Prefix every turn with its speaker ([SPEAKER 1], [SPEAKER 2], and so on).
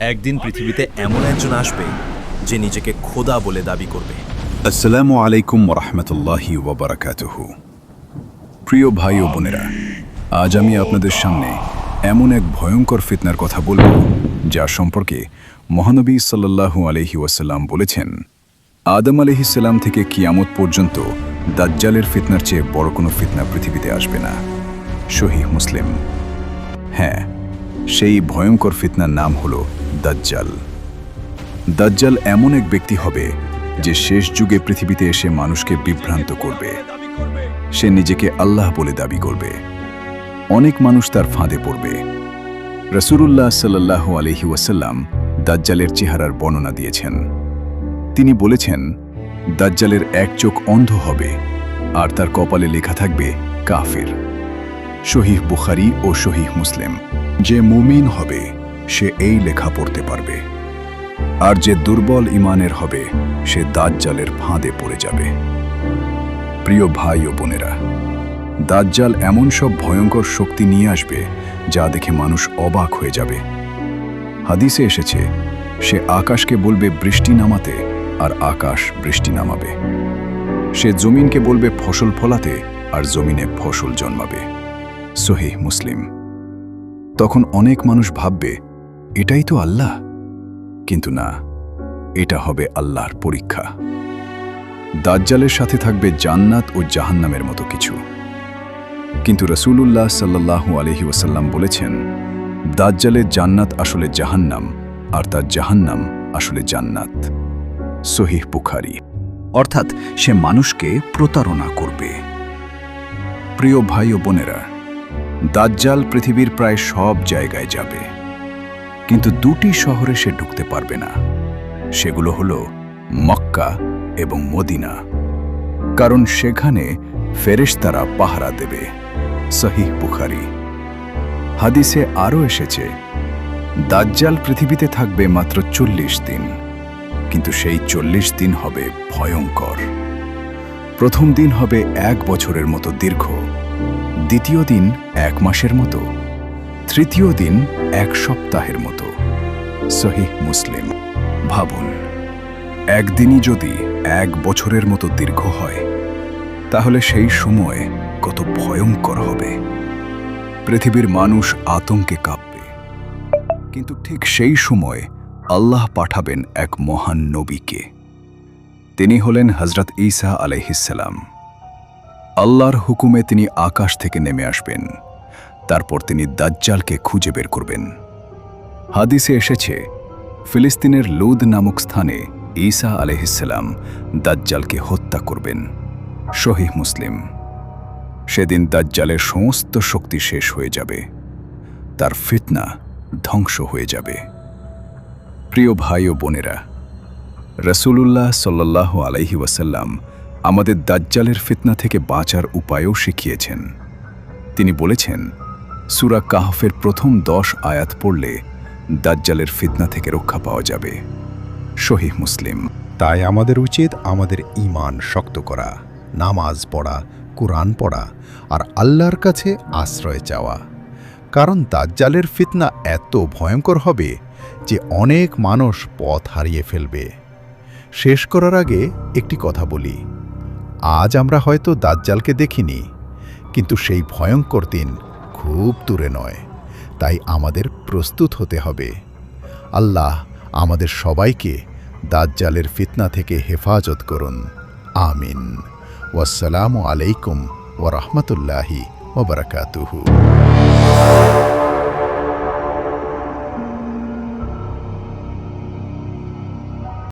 [SPEAKER 1] একদিন পৃথিবীতে এমন একজন আসবে যে নিজেকে খোদা বলে দাবি করবে।
[SPEAKER 2] আসসালামু আলাইকুম ওরহমতুল্লাহি ওয়াবারাকাতুহু। প্রিয় ভাই ও বোনেরা, আজ আমি আপনাদের সামনে এমন এক ভয়ঙ্কর ফিতনার কথা বলব যা সম্পর্কে মহানবী সাল্লাল্লাহু আলাইহি ওয়াসাল্লাম বলেছেন, আদম আলাইহিসসালাম থেকে কিয়ামত পর্যন্ত দাজ্জালের ফিতনার চেয়ে বড় কোনো ফিতনা পৃথিবীতে আসবে না। সহিহ মুসলিম। হ্যাঁ, সেই ভয়ঙ্কর ফিতনার নাম হলো দাজ্জাল। দাজ্জাল এমন এক ব্যক্তি হবে যে শেষ যুগে পৃথিবীতে এসে মানুষকে বিভ্রান্ত করবে। সে নিজেকে আল্লাহ বলে দাবি করবে। অনেক মানুষ তার ফাঁদে পড়বে। রাসূলুল্লাহ সাল্লাল্লাহু আলাইহি ওয়াসাল্লাম দাজ্জালের চেহারার বর্ণনা দিয়েছেন। তিনি বলেছেন, দাজ্জালের এক চোখ অন্ধ হবে আর তার কপালে লেখা থাকবে কাফির। সহিহ বুখারী ও সহিহ মুসলিম। যে মুমিন হবে সে এই লেখা পড়তে পারবে, আর যে দুর্বল ঈমানের হবে সে দাজ্জালের ফাঁদে পড়ে যাবে। প্রিয় ভাই ও বোনেরা, দাজ্জাল এমন সব ভয়ঙ্কর শক্তি নিয়ে আসবে যা দেখে মানুষ অবাক হয়ে যাবে। হাদিসে এসেছে, সে আকাশকে বলবে বৃষ্টি নামাতে আর আকাশ বৃষ্টি নামাবে। সে জমিনকে বলবে ফসল ফলাতে আর জমিনে ফসল জন্মাবে। সহিহ মুসলিম। তখন অনেক মানুষ ভাববে, এটাই তো আল্লাহ। কিন্তু না, এটা হবে আল্লাহর পরীক্ষা। দাজ্জালের সাথে থাকবে জান্নাত ও জাহান্নামের মতো কিছু। কিন্তু রাসূলুল্লাহ সাল্লাল্লাহু আলাইহি ওয়াসাল্লাম বলেছেন, দাজ্জালের জান্নাত আসলে জাহান্নাম আর তার জাহান্নাম আসলে জান্নাত। সহিহ বুখারী। অর্থাৎ সে মানুষকে প্রতারণা করবে। প্রিয় ভাই ও বোনেরা, দাজ্জাল পৃথিবীর প্রায় সব জায়গায় যাবে, কিন্তু দুটি শহরে সে ঢুকতে পারবে না। সেগুলো হলো মক্কা এবং মদিনা, কারণ সেখানে ফেরেশতারা পাহারা দেবে। সহিহ বুখারী। হাদিসে আরও এসেছে, দাজ্জাল পৃথিবীতে থাকবে মাত্র 40 দিন, কিন্তু সেই 40 দিন হবে ভয়ঙ্কর। প্রথম দিন হবে 1 বছরের মতো দীর্ঘ, দ্বিতীয় দিন 1 মাসের মতো, তৃতীয় দিন 1 সপ্তাহের মতো। সহিহ মুসলিম। ভাবুন, একদিনই যদি 1 বছরের মতো দীর্ঘ হয়, তাহলে সেই সময় কত ভয়ঙ্কর হবে। পৃথিবীর মানুষ আতঙ্কে কাঁপবে। কিন্তু ঠিক সেই সময় আল্লাহ পাঠাবেন এক মহান নবীকে। তিনি হলেন হযরত ঈসা আলাইহিসসালাম। আল্লাহর হুকুমে তিনি আকাশ থেকে নেমে আসবেন। তারপর তিনি দাজ্জালকে খুঁজে বের করবেন। হাদিসে এসেছে, ফিলিস্তিনের লুদ নামক স্থানে ঈসা আলাইহিসসালাম দাজ্জালকে হত্যা করবেন। সহিহ মুসলিম। সেদিন দাজ্জালের সমস্ত শক্তি শেষ হয়ে যাবে, তার ফিতনা ধ্বংস হয়ে যাবে। প্রিয় ভাই ও বোনেরা, রাসূলুল্লাহ সাল্লাল্লাহু আলাইহি ওয়াসাল্লাম আমাদের দাজ্জালের ফিতনা থেকে বাঁচার উপায়ও শিখিয়েছেন। তিনি বলেছেন, সূরা কাহফের প্রথম 10 আয়াত পড়লে দাজ্জালের ফিতনা থেকে রক্ষা পাওয়া যাবে। সহিহ মুসলিম।
[SPEAKER 3] তাই আমাদের উচিত আমাদের ঈমান শক্ত করা, নামাজ পড়া, কুরআন পড়া আর আল্লাহর কাছে আশ্রয় চাওয়া। কারণ দাজ্জালের ফিতনা এত ভয়ঙ্কর হবে যে অনেক মানুষ পথ হারিয়ে ফেলবে। শেষ করার আগে একটি কথা বলি, আজ আমরা হয়তো দাজ্জালকে দেখিনি, কিন্তু সেই ভয়ঙ্কর দিন খুব দূরে নয়। তাই আমাদের প্রস্তুত হতে হবে। আল্লাহ আমাদের সবাইকে দাজ্জালের ফিতনা থেকে হেফাজত করুন। আমিন। ওয়াসসালামু আলাইকুম ওয়া রাহমাতুল্লাহি ওয়া বারাকাতুহু।